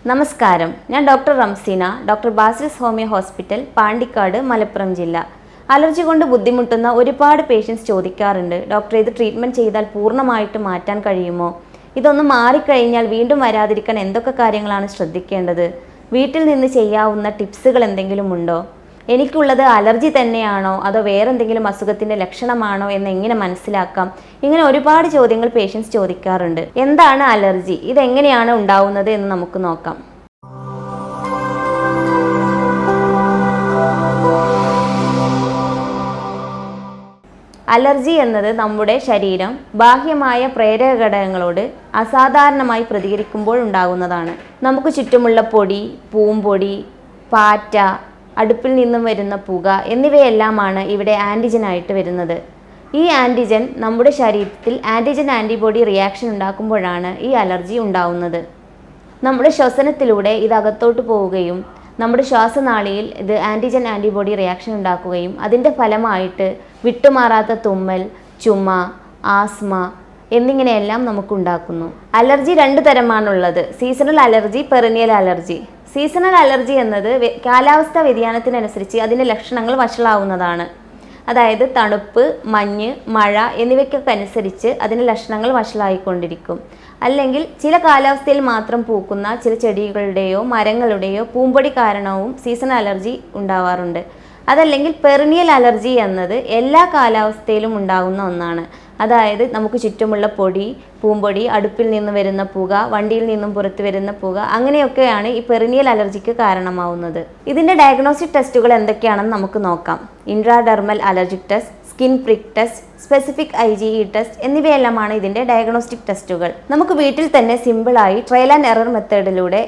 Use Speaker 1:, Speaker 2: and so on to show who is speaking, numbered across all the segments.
Speaker 1: നമസ്കാരം, ഞാൻ doctor Ramseena, doctor Basil's homeo hospital, Pandikkad, Malappuram ജില്ല. അലർജി കൊണ്ട് ബുദ്ധിമുട്ടുന്ന ഒരുപാട് പേഷ്യൻസ് ചോദിക്കാറുണ്ട്, ഡോക്ടർ ഇത് ട്രീറ്റ്മെൻറ്റ് ചെയ്താൽ പൂർണ്ണമായിട്ട് മാറ്റാൻ കഴിയുമോ? ഇതൊന്ന് മാറിക്കഴിഞ്ഞാൽ വീണ്ടും വരാതിരിക്കാൻ എന്തൊക്കെ കാര്യങ്ങളാണ് ശ്രദ്ധിക്കേണ്ടത്? വീട്ടിൽ നിന്ന് ചെയ്യാവുന്ന ടിപ്സുകൾ എന്തെങ്കിലും ഉണ്ടോ? എനിക്കുള്ളത് അലർജി തന്നെയാണോ അതോ വേറെ എന്തെങ്കിലും അസുഖത്തിൻ്റെ ലക്ഷണമാണോ എന്ന് എങ്ങനെ മനസ്സിലാക്കാം? ഇങ്ങനെ ഒരുപാട് ചോദ്യങ്ങൾ പേഷ്യൻസ് ചോദിക്കാറുണ്ട്. എന്താണ് അലർജി? ഇതെങ്ങനെയാണ് ഉണ്ടാവുന്നത് എന്ന് നമുക്ക് നോക്കാം. അലർജി എന്നത് നമ്മുടെ ശരീരം ബാഹ്യമായ പ്രേരക ഘടകങ്ങളോട് അസാധാരണമായി പ്രതികരിക്കുമ്പോൾ ഉണ്ടാകുന്നതാണ്. നമുക്ക് ചുറ്റുമുള്ള പൊടി, പൂമ്പൊടി, പാറ്റ, അടുപ്പിൽ നിന്നും വരുന്ന പുക എന്നിവയെല്ലാമാണ് ഇവിടെ ആൻറ്റിജനായിട്ട് വരുന്നത്. ഈ ആൻറ്റിജൻ നമ്മുടെ ശരീരത്തിൽ ആൻറ്റിജൻ ആൻറ്റിബോഡി റിയാക്ഷൻ ഉണ്ടാക്കുമ്പോഴാണ് ഈ അലർജി ഉണ്ടാവുന്നത്. നമ്മുടെ ശ്വസനത്തിലൂടെ ഇത് അകത്തോട്ട് പോവുകയും നമ്മുടെ ശ്വാസനാളിയിൽ ഇത് ആൻറ്റിജൻ ആൻറ്റിബോഡി റിയാക്ഷൻ ഉണ്ടാക്കുകയും അതിൻ്റെ ഫലമായിട്ട് വിട്ടുമാറാത്ത തുമ്മൽ, ചുമ, ആസ്മ എന്നിങ്ങനെയെല്ലാം നമുക്കുണ്ടാക്കുന്നു. അലർജി 2 തരമാണുള്ളത്: seasonal allergy, perennial allergy. Seasonal allergy എന്നത് കാലാവസ്ഥാ വ്യതിയാനത്തിനനുസരിച്ച് അതിൻ്റെ ലക്ഷണങ്ങൾ വഷളാവുന്നതാണ്. അതായത് തണുപ്പ്, മഞ്ഞ്, മഴ എന്നിവയ്ക്കൊക്കെ അനുസരിച്ച് അതിൻ്റെ ലക്ഷണങ്ങൾ വഷളായിക്കൊണ്ടിരിക്കും. അല്ലെങ്കിൽ ചില കാലാവസ്ഥയിൽ മാത്രം പൂക്കുന്ന ചില ചെടികളുടെയോ മരങ്ങളുടെയോ പൂമ്പൊടി കാരണവും സീസണൽ അലർജി ഉണ്ടാവാറുണ്ട്. അതല്ലെങ്കിൽ പെറിനിയൽ അലർജി എന്നത് എല്ലാ കാലാവസ്ഥയിലും ഉണ്ടാകുന്ന ഒന്നാണ്. അതായത് നമുക്ക് ചുറ്റുമുള്ള പൊടി, പൂമ്പൊടി, അടുപ്പിൽ നിന്ന് വരുന്ന പുക, വണ്ടിയിൽ നിന്നും പുറത്തു വരുന്ന പുക, അങ്ങനെയൊക്കെയാണ് ഈ പെറിനിയൽ അലർജിക്ക് കാരണമാവുന്നത്. ഇതിൻ്റെ ഡയഗ്നോസ്റ്റിക് ടെസ്റ്റുകൾ എന്തൊക്കെയാണെന്ന് നമുക്ക് നോക്കാം. Intradermal allergic test, skin prick test, specific IgE test എന്നിവയെല്ലാമാണ് ഇതിൻ്റെ ഡയഗ്നോസ്റ്റിക് ടെസ്റ്റുകൾ. നമുക്ക് വീട്ടിൽ തന്നെ സിമ്പിളായി ട്രയൽ ആൻഡ് എറർ മെത്തേഡിലൂടെ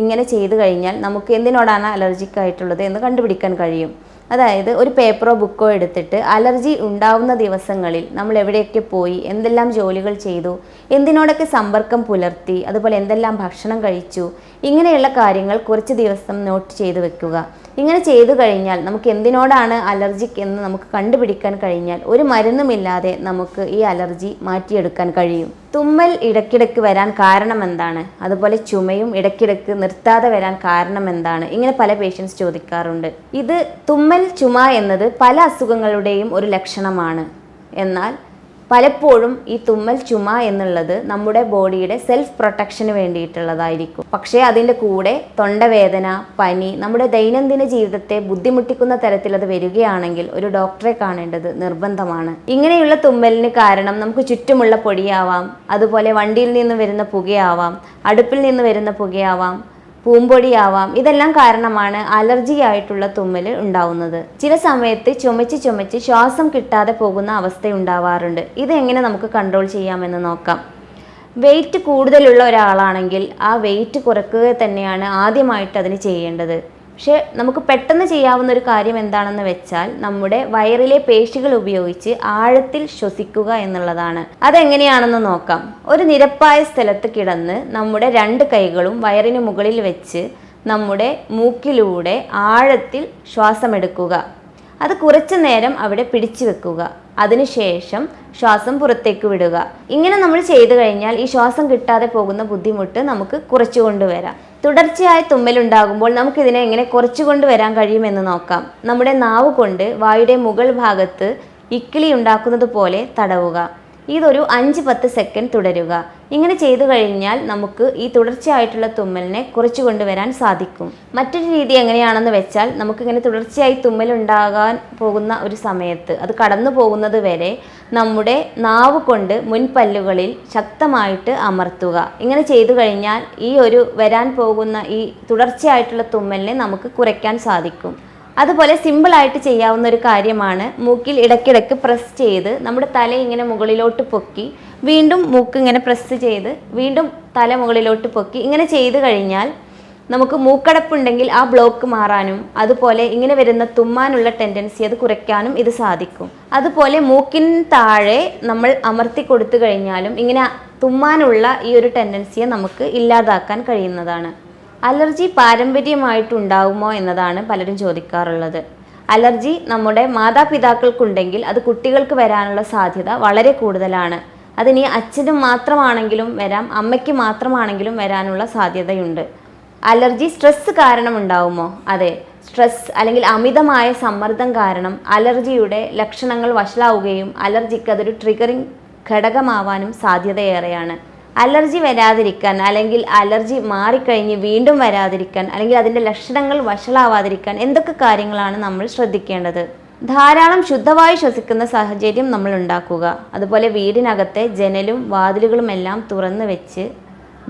Speaker 1: ഇങ്ങനെ ചെയ്തു കഴിഞ്ഞാൽ നമുക്ക് എന്തിനോടാണ് അലർജിക് ആയിട്ടുള്ളത് എന്ന് കണ്ടുപിടിക്കാൻ കഴിയും. അതായത് ഒരു പേപ്പറോ ബുക്കോ എടുത്തിട്ട് അലർജി ഉണ്ടാവുന്ന ദിവസങ്ങളിൽ നമ്മൾ എവിടെയൊക്കെ പോയി, എന്തെല്ലാം ജോലികൾ ചെയ്തു, എന്തിനോടൊക്കെ സമ്പർക്കം പുലർത്തി, അതുപോലെ എന്തെല്ലാം ഭക്ഷണം കഴിച്ചു, ഇങ്ങനെയുള്ള കാര്യങ്ങൾ കുറച്ച് ദിവസം നോട്ട് ചെയ്ത് വെക്കുക. ഇങ്ങനെ ചെയ്തു കഴിഞ്ഞാൽ നമുക്ക് എന്തിനോടാണ് അലർജിക് എന്ന് നമുക്ക് കണ്ടുപിടിക്കാൻ കഴിഞ്ഞാൽ ഒരു മരുന്നുമില്ലാതെ നമുക്ക് ഈ അലർജി മാറ്റിയെടുക്കാൻ കഴിയും. തുമ്മൽ ഇടയ്ക്കിടയ്ക്ക് വരാൻ കാരണം എന്താണ്? അതുപോലെ ചുമയും ഇടയ്ക്കിടയ്ക്ക് നിർത്താതെ വരാൻ കാരണം എന്താണ്? ഇങ്ങനെ പല പേഷ്യൻസ് ചോദിക്കാറുണ്ട്. ഇത് തുമ്മൽ, ചുമ എന്നത് പല അസുഖങ്ങളുടെയും ഒരു ലക്ഷണമാണ്. എന്നാൽ പലപ്പോഴും ഈ തുമ്മൽ, ചുമ എന്നുള്ളത് നമ്മുടെ ബോഡിയുടെ സെൽഫ് പ്രൊട്ടക്ഷന് വേണ്ടിയിട്ടുള്ളതായിരിക്കും. പക്ഷേ അതിൻ്റെ കൂടെ തൊണ്ടവേദന, പനി, നമ്മുടെ ദൈനംദിന ജീവിതത്തെ ബുദ്ധിമുട്ടിക്കുന്ന തരത്തിൽ അത് വരികയാണെങ്കിൽ ഒരു ഡോക്ടറെ കാണേണ്ടത് നിർബന്ധമാണ്. ഇങ്ങനെയുള്ള തുമ്മലിന് കാരണം നമുക്ക് ചുറ്റുമുള്ള പൊടിയാവാം, അതുപോലെ വണ്ടിയിൽ നിന്ന് വരുന്ന പുകയാവാം, അടുപ്പിൽ നിന്ന് വരുന്ന പുകയാവാം, പൂമ്പൊടിയാവാം. ഇതെല്ലാം കാരണമാണ് അലർജി ആയിട്ടുള്ള തുമ്മൽ ഉണ്ടാവുന്നത്. ചില സമയത്ത് ചുമച്ച് ശ്വാസം കിട്ടാതെ പോകുന്ന അവസ്ഥ ഉണ്ടാവാറുണ്ട്. ഇതെങ്ങനെ നമുക്ക് കൺട്രോൾ ചെയ്യാമെന്ന് നോക്കാം. വെയിറ്റ് കൂടുതലുള്ള ഒരാളാണെങ്കിൽ ആ വെയിറ്റ് കുറയ്ക്കുക തന്നെയാണ് ആദ്യമായിട്ട് അതിന് ചെയ്യേണ്ടത്. പക്ഷേ നമുക്ക് പെട്ടെന്ന് ചെയ്യാവുന്ന ഒരു കാര്യം എന്താണെന്ന് വെച്ചാൽ നമ്മുടെ വയറിലെ പേശികൾ ഉപയോഗിച്ച് ആഴത്തിൽ ശ്വസിക്കുക എന്നുള്ളതാണ്. അതെങ്ങനെയാണെന്ന് നോക്കാം. ഒരു നിരപ്പായ സ്ഥലത്ത് കിടന്ന് നമ്മുടെ 2 കൈകളും വയറിന് മുകളിൽ വെച്ച് നമ്മുടെ മൂക്കിലൂടെ ആഴത്തിൽ ശ്വാസമെടുക്കുക. അത് കുറച്ചു നേരം അവിടെ പിടിച്ചു വെക്കുക. അതിനുശേഷം ശ്വാസം പുറത്തേക്ക് വിടുക. ഇങ്ങനെ നമ്മൾ ചെയ്തു കഴിഞ്ഞാൽ ഈ ശ്വാസം കിട്ടാതെ പോകുന്ന ബുദ്ധിമുട്ട് നമുക്ക് കുറച്ചു കൊണ്ടുവരാം. തുടർച്ചയായ തുമ്മലുണ്ടാകുമ്പോൾ നമുക്കിതിനെ എങ്ങനെ കുറച്ചു കൊണ്ടുവരാൻ കഴിയുമെന്ന് നോക്കാം. നമ്മുടെ നാവ് കൊണ്ട് വായുടെ മുകൾ ഭാഗത്ത് ഇക്കിളി ഉണ്ടാക്കുന്നത് പോലെ തടവുക. ഇതൊരു 5-10 സെക്കൻഡ് തുടരുക. ഇങ്ങനെ ചെയ്തു കഴിഞ്ഞാൽ നമുക്ക് ഈ തുടർച്ചയായിട്ടുള്ള തുമ്മലിനെ കുറച്ചു കൊണ്ടുവരാൻ സാധിക്കും. മറ്റൊരു രീതി എങ്ങനെയാണെന്ന് വെച്ചാൽ നമുക്കിങ്ങനെ തുടർച്ചയായി തുമ്മലുണ്ടാകാൻ പോകുന്ന ഒരു സമയത്ത് അത് കടന്നു പോകുന്നത് വരെ നമ്മുടെ നാവ് കൊണ്ട് മുൻപല്ലുകളിൽ ശക്തമായിട്ട് അമർത്തുക. ഇങ്ങനെ ചെയ്തു കഴിഞ്ഞാൽ ഈ ഒരു വരാൻ പോകുന്ന ഈ തുടർച്ചയായിട്ടുള്ള തുമ്മലിനെ നമുക്ക് കുറയ്ക്കാൻ സാധിക്കും. അതുപോലെ സിമ്പിളായിട്ട് ചെയ്യാവുന്ന ഒരു കാര്യമാണ് മൂക്കിൽ ഇടയ്ക്കിടയ്ക്ക് പ്രസ് ചെയ്ത് നമ്മുടെ തല ഇങ്ങനെ മുകളിലോട്ട് പൊക്കി വീണ്ടും മൂക്ക് ഇങ്ങനെ പ്രസ് ചെയ്ത് വീണ്ടും തല മുകളിലോട്ട് പൊക്കി ഇങ്ങനെ ചെയ്തു കഴിഞ്ഞാൽ നമുക്ക് മൂക്കടപ്പുണ്ടെങ്കിൽ ആ ബ്ലോക്ക് മാറാനും അതുപോലെ ഇങ്ങനെ വരുന്ന തുമ്മാനുള്ള ടെൻഡൻസി അത് കുറയ്ക്കാനും ഇത് സാധിക്കും. അതുപോലെ മൂക്കിന് താഴെ നമ്മൾ അമർത്തി കൊടുത്തു കഴിഞ്ഞാലും ഇങ്ങനെ തുമ്മാനുള്ള ഈ ഒരു ടെൻഡൻസിയെ നമുക്ക് ഇല്ലാതാക്കാൻ കഴിയുന്നതാണ്. അലർജി പാരമ്പര്യമായിട്ടുണ്ടാകുമോ എന്നതാണ് പലരും ചോദിക്കാറുള്ളത്. അലർജി നമ്മുടെ മാതാപിതാക്കൾക്കുണ്ടെങ്കിൽ അത് കുട്ടികൾക്ക് വരാനുള്ള സാധ്യത വളരെ കൂടുതലാണ്. അതിനി അച്ഛനും മാത്രമാണെങ്കിലും വരാം, അമ്മയ്ക്ക് മാത്രമാണെങ്കിലും വരാനുള്ള സാധ്യതയുണ്ട്. അലർജി സ്ട്രെസ് കാരണം ഉണ്ടാവുമോ? അതെ, സ്ട്രെസ് അല്ലെങ്കിൽ അമിതമായ സമ്മർദ്ദം കാരണം അലർജിയുടെ ലക്ഷണങ്ങൾ വഷളാവുകയും അലർജിക്ക് അതൊരു ട്രിഗറിങ് ഘടകമാവാനും സാധ്യതയേറെയാണ്. അലർജി വരാതിരിക്കാൻ അല്ലെങ്കിൽ അലർജി മാറിക്കഴിഞ്ഞ് വീണ്ടും വരാതിരിക്കാൻ അല്ലെങ്കിൽ അതിൻ്റെ ലക്ഷണങ്ങൾ വഷളാവാതിരിക്കാൻ എന്തൊക്കെ കാര്യങ്ങളാണ് നമ്മൾ ശ്രദ്ധിക്കേണ്ടത്? ധാരാളം ശുദ്ധവായു ശ്വസിക്കുന്ന സാഹചര്യം നമ്മൾ ഉണ്ടാക്കുക. അതുപോലെ വീടിനകത്തെ ജനലും വാതിലുകളും എല്ലാം തുറന്നു വെച്ച്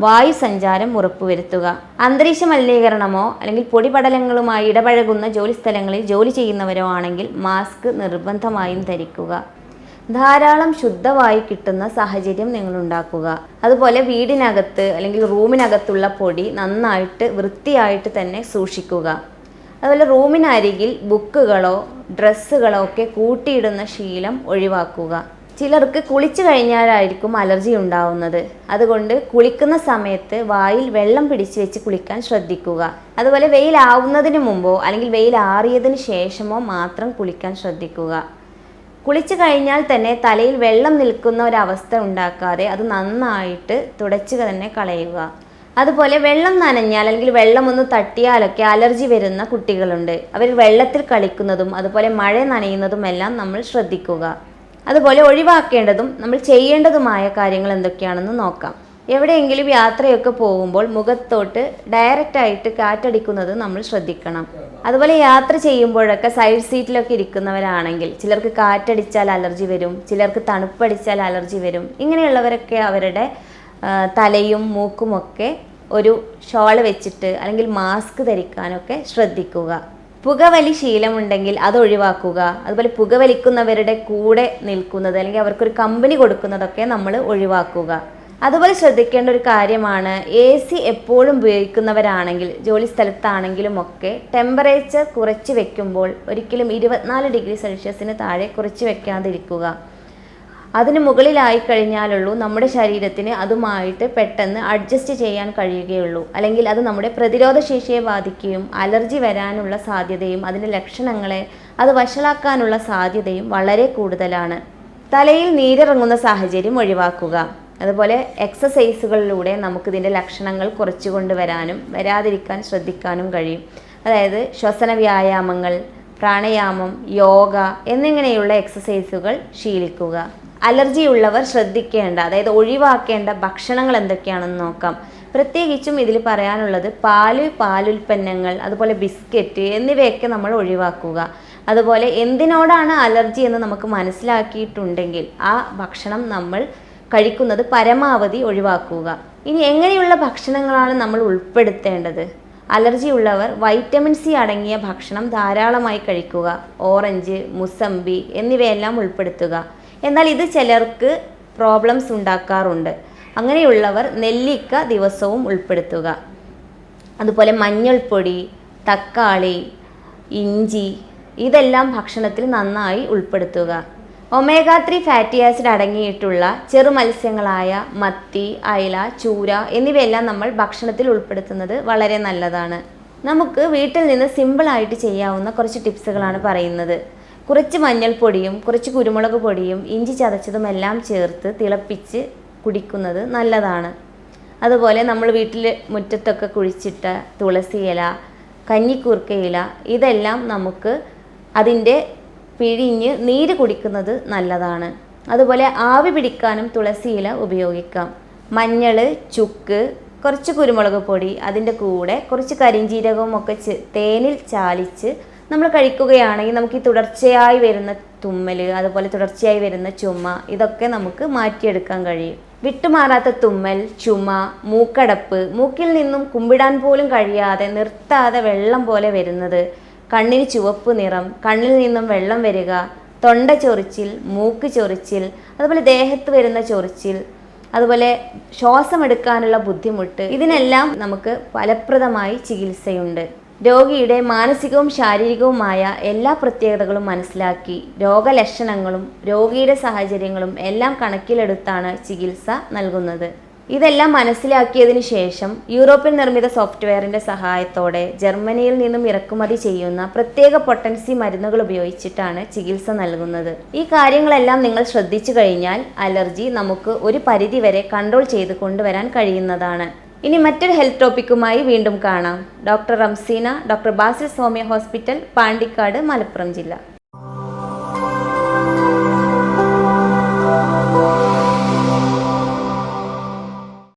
Speaker 1: വായു സഞ്ചാരം ഉറപ്പുവരുത്തുക. അന്തരീക്ഷ മലിനീകരണമോ അല്ലെങ്കിൽ പൊടിപടലങ്ങളുമായി ഇടപഴകുന്ന ജോലിസ്ഥലങ്ങളിൽ ജോലി ചെയ്യുന്നവരോ ആണെങ്കിൽ മാസ്ക് നിർബന്ധമായും ധരിക്കുക. ധാരാളം ശുദ്ധവായു കിട്ടുന്ന സാഹചര്യം നിങ്ങൾ ഉണ്ടാക്കുക. അതുപോലെ വീടിനകത്ത് അല്ലെങ്കിൽ റൂമിനകത്തുള്ള പൊടി നന്നായിട്ട് വൃത്തിയായിട്ട് തന്നെ സൂക്ഷിക്കുക. അതുപോലെ റൂമിനരികിൽ ബുക്കുകളോ ഡ്രസ്സുകളോ ഒക്കെ കൂട്ടിയിടുന്ന ശീലം ഒഴിവാക്കുക. ചിലർക്ക് കുളിച്ചു കഴിഞ്ഞാലായിരിക്കും അലർജി ഉണ്ടാവുന്നത്. അതുകൊണ്ട് കുളിക്കുന്ന സമയത്ത് വായിൽ വെള്ളം പിടിച്ചു വെച്ച് കുളിക്കാൻ ശ്രദ്ധിക്കുക. അതുപോലെ വെയിലാവുന്നതിന് മുമ്പോ അല്ലെങ്കിൽ വെയിൽ ആറിയതിന് ശേഷമോ മാത്രം കുളിക്കാൻ ശ്രദ്ധിക്കുക. കുളിച്ചു കഴിഞ്ഞാൽ തന്നെ തലയിൽ വെള്ളം നിൽക്കുന്ന ഒരവസ്ഥ ഉണ്ടാക്കാതെ അത് നന്നായിട്ട് തുടച്ച് തന്നെ കളയുക. അതുപോലെ വെള്ളം നനഞ്ഞാൽ അല്ലെങ്കിൽ വെള്ളം ഒന്ന് തട്ടിയാലൊക്കെ അലർജി വരുന്ന കുട്ടികളുണ്ട്. അവർ വെള്ളത്തിൽ കളിക്കുന്നതും അതുപോലെ മഴ നനയുന്നതും എല്ലാം നമ്മൾ ശ്രദ്ധിക്കുക. അതുപോലെ ഒഴിവാക്കേണ്ടതും നമ്മൾ ചെയ്യേണ്ടതുമായ കാര്യങ്ങൾ എന്തൊക്കെയാണെന്ന് നോക്കാം. എവിടെയെങ്കിലും യാത്രയൊക്കെ പോകുമ്പോൾ മുഖത്തോട്ട് ഡയറക്റ്റായിട്ട് കാറ്റടിക്കുന്നത് നമ്മൾ ശ്രദ്ധിക്കണം. അതുപോലെ യാത്ര ചെയ്യുമ്പോഴൊക്കെ സൈഡ് സീറ്റിലൊക്കെ ഇരിക്കുന്നവരാണെങ്കിൽ ചിലർക്ക് കാറ്റടിച്ചാൽ അലർജി വരും, ചിലർക്ക് തണുപ്പടിച്ചാൽ അലർജി വരും. ഇങ്ങനെയുള്ളവരൊക്കെ അവരുടെ തലയും മൂക്കുമൊക്കെ ഒരു ഷോൾ വെച്ചിട്ട് അല്ലെങ്കിൽ മാസ്ക് ധരിക്കാനൊക്കെ ശ്രദ്ധിക്കുക. പുകവലി ശീലമുണ്ടെങ്കിൽ അത് ഒഴിവാക്കുക. അതുപോലെ പുകവലിക്കുന്നവരുടെ കൂടെ നിൽക്കുന്നത് അല്ലെങ്കിൽ അവർക്കൊരു കമ്പനി കൊടുക്കുന്നതൊക്കെ നമ്മൾ ഒഴിവാക്കുക. അതുപോലെ ശ്രദ്ധിക്കേണ്ട ഒരു കാര്യമാണ്, AC എപ്പോഴും ഉപയോഗിക്കുന്നവരാണെങ്കിൽ ജോലി സ്ഥലത്താണെങ്കിലും ഒക്കെ ടെമ്പറേച്ചർ കുറച്ച് വെക്കുമ്പോൾ ഒരിക്കലും 24 ഡിഗ്രി സെൽഷ്യസിന് താഴെ കുറച്ച് വെക്കാതിരിക്കുക. അതിന് മുകളിലായി കഴിഞ്ഞാലുള്ളൂ നമ്മുടെ ശരീരത്തിന് അതുമായിട്ട് പെട്ടെന്ന് അഡ്ജസ്റ്റ് ചെയ്യാൻ കഴിയുകയുള്ളൂ. അല്ലെങ്കിൽ അത് നമ്മുടെ പ്രതിരോധ ശേഷിയെ ബാധിക്കുകയും അലർജി വരാനുള്ള സാധ്യതയും അതിൻ്റെ ലക്ഷണങ്ങളെ അത് വഷളാക്കാനുള്ള സാധ്യതയും വളരെ കൂടുതലാണ്. തലയിൽ നീരിറങ്ങുന്ന സാഹചര്യം ഒഴിവാക്കുക. അതുപോലെ എക്സസൈസുകളിലൂടെ നമുക്കിതിൻ്റെ ലക്ഷണങ്ങൾ കുറച്ചു കൊണ്ടുവരാനും വരാതിരിക്കാൻ ശ്രദ്ധിക്കാനും കഴിയും. അതായത് ശ്വസന വ്യായാമങ്ങൾ, പ്രാണായാമം, യോഗ എന്നിങ്ങനെയുള്ള എക്സസൈസുകൾ ശീലിക്കുക. അലർജിയുള്ളവർ ശ്രദ്ധിക്കേണ്ട, അതായത് ഒഴിവാക്കേണ്ട ഭക്ഷണങ്ങൾ എന്തൊക്കെയാണെന്ന് നോക്കാം. പ്രത്യേകിച്ചും ഇതിൽ പറയാനുള്ളത് പാലുൽപ്പന്നങ്ങൾ, അതുപോലെ ബിസ്ക്കറ്റ് എന്നിവയൊക്കെ നമ്മൾ ഒഴിവാക്കുക. അതുപോലെ എന്തിനോടാണ് അലർജി എന്ന് നമുക്ക് മനസ്സിലാക്കിയിട്ടുണ്ടെങ്കിൽ ആ ഭക്ഷണം നമ്മൾ കഴിക്കുന്നത് പരമാവധി ഒഴിവാക്കുക. ഇനി എങ്ങനെയുള്ള ഭക്ഷണങ്ങളാണ് നമ്മൾ ഉൾപ്പെടുത്തേണ്ടത്? അലർജി ഉള്ളവർ വൈറ്റമിൻ C അടങ്ങിയ ഭക്ഷണം ധാരാളമായി കഴിക്കുക. ഓറഞ്ച്, മുസമ്പി എന്നിവയെല്ലാം ഉൾപ്പെടുത്തുക. എന്നാൽ ഇത് ചിലർക്ക് പ്രോബ്ലംസ് ഉണ്ടാക്കാറുണ്ട്. അങ്ങനെയുള്ളവർ നെല്ലിക്ക ദിവസവും ഉൾപ്പെടുത്തുക. അതുപോലെ മഞ്ഞൾപ്പൊടി, തക്കാളി, ഇഞ്ചി ഇതെല്ലാം ഭക്ഷണത്തിൽ നന്നായി ഉൾപ്പെടുത്തുക. ഒമേഗ 3 ഫാറ്റി ആസിഡ് അടങ്ങിയിട്ടുള്ള ചെറു മത്സ്യങ്ങളായ മത്തി, അയല, ചൂര എന്നിവയെല്ലാം നമ്മൾ ഭക്ഷണത്തിൽ ഉൾപ്പെടുത്തുന്നത് വളരെ നല്ലതാണ്. നമുക്ക് വീട്ടിൽ നിന്ന് സിമ്പിളായിട്ട് ചെയ്യാവുന്ന കുറച്ച് ടിപ്സുകളാണ് പറയുന്നത്. കുറച്ച് മഞ്ഞൾപ്പൊടിയും കുറച്ച് കുരുമുളക് പൊടിയും ഇഞ്ചി ചതച്ചതും എല്ലാം ചേർത്ത് തിളപ്പിച്ച് കുടിക്കുന്നത് നല്ലതാണ്. അതുപോലെ നമ്മൾ വീട്ടിൽ മുറ്റത്തൊക്കെ കുഴിച്ചിട്ട തുളസി ഇല, കഞ്ഞിക്കൂർക്ക ഇല ഇതെല്ലാം നമുക്ക് അതിൻ്റെ പിഴിഞ്ഞ് നീര് കുടിക്കുന്നത് നല്ലതാണ്. അതുപോലെ ആവി പിടിക്കാനും തുളസി ഇല ഉപയോഗിക്കാം. മഞ്ഞൾ, ചുക്ക്, കുറച്ച് കുരുമുളക് പൊടി, അതിൻ്റെ കൂടെ കുറച്ച് കരിഞ്ജീരകവും ഒക്കെ തേനിൽ ചാലിച്ച് നമ്മൾ കഴിക്കുകയാണെങ്കിൽ നമുക്ക് ഈ തുടർച്ചയായി വരുന്ന തുമ്മൽ, അതുപോലെ തുടർച്ചയായി വരുന്ന ചുമ ഇതൊക്കെ നമുക്ക് മാറ്റിയെടുക്കാൻ കഴിയും. വിട്ടുമാറാത്ത തുമ്മൽ, ചുമ, മൂക്കടപ്പ്, മൂക്കിൽ നിന്നും കുമ്പിടാൻ പോലും കഴിയാതെ നിർത്താതെ വെള്ളം പോലെ വരുന്നത്, കണ്ണിന് ചുവപ്പ് നിറം, കണ്ണിൽ നിന്നും വെള്ളം വരിക, തൊണ്ട ചൊറിച്ചിൽ, മൂക്ക് ചൊറിച്ചിൽ, അതുപോലെ ദേഹത്ത് വരുന്ന ചൊറിച്ചിൽ, അതുപോലെ ശ്വാസമെടുക്കാനുള്ള ബുദ്ധിമുട്ട്, ഇതിനെല്ലാം നമുക്ക് ഫലപ്രദമായി ചികിത്സയുണ്ട്. രോഗിയുടെ മാനസികവും ശാരീരികവുമായ എല്ലാ പ്രത്യേകതകളും മനസ്സിലാക്കി രോഗലക്ഷണങ്ങളും രോഗിയുടെ സാഹചര്യങ്ങളും എല്ലാം കണക്കിലെടുത്താണ് ചികിത്സ നൽകുന്നത്. ഇതെല്ലാം മനസ്സിലാക്കിയതിന് ശേഷം യൂറോപ്യൻ നിർമ്മിത സോഫ്റ്റ്വെയറിൻ്റെ സഹായത്തോടെ ജർമ്മനിയിൽ നിന്നും ഇറക്കുമതി ചെയ്യുന്ന പ്രത്യേക പൊട്ടൻസി മരുന്നുകൾ ഉപയോഗിച്ചിട്ടാണ് ചികിത്സ നൽകുന്നത്. ഈ കാര്യങ്ങളെല്ലാം നിങ്ങൾ ശ്രദ്ധിച്ചു കഴിഞ്ഞാൽ അലർജി നമുക്ക് ഒരു പരിധിവരെ കൺട്രോൾ ചെയ്ത് കൊണ്ടുവരാൻ കഴിയുന്നതാണ്. ഇനി മറ്റൊരു ഹെൽത്ത് ടോപ്പിക്കുമായി വീണ്ടും കാണാം. Doctor Ramseena, doctor Basil homeo hospital, Pandikkad, Malappuram ജില്ല.